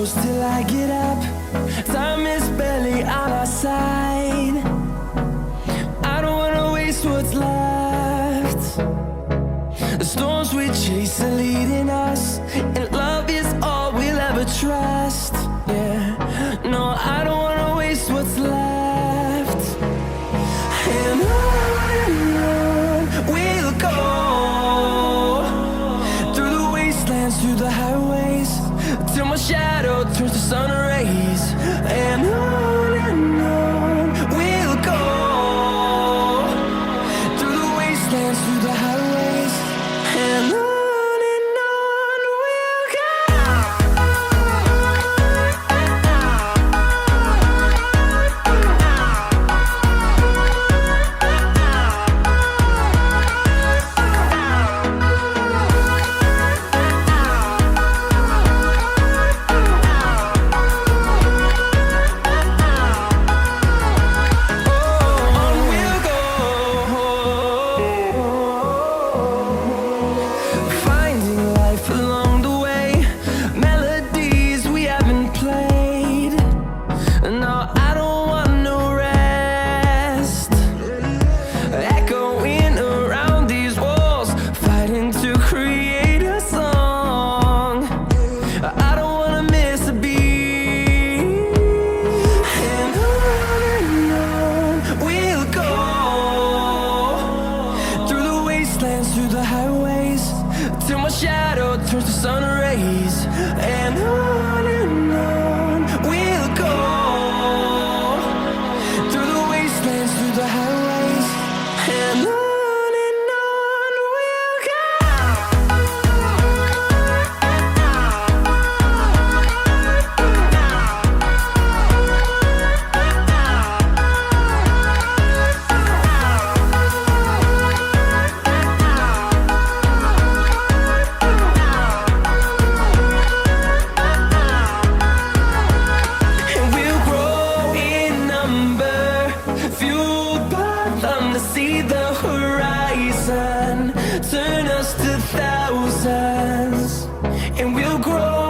close till I get up. Time is barely on our side. I don't wanna waste what's left. The storms we chase are leading us, and love is all we'll ever trust. Yeah, no, I don't wanna waste what's left. And on we'll go, through the wastelands, through the highways, till my shadow turns to sun rays. And on we'll go, through the wastelands, through the highways, and on we'll go. Through the highways, till my shadow turns to sun rays. And on we'll go, through the wastelands, through the highways, and on we'll go. See the horizon turn us to thousands, and we'll grow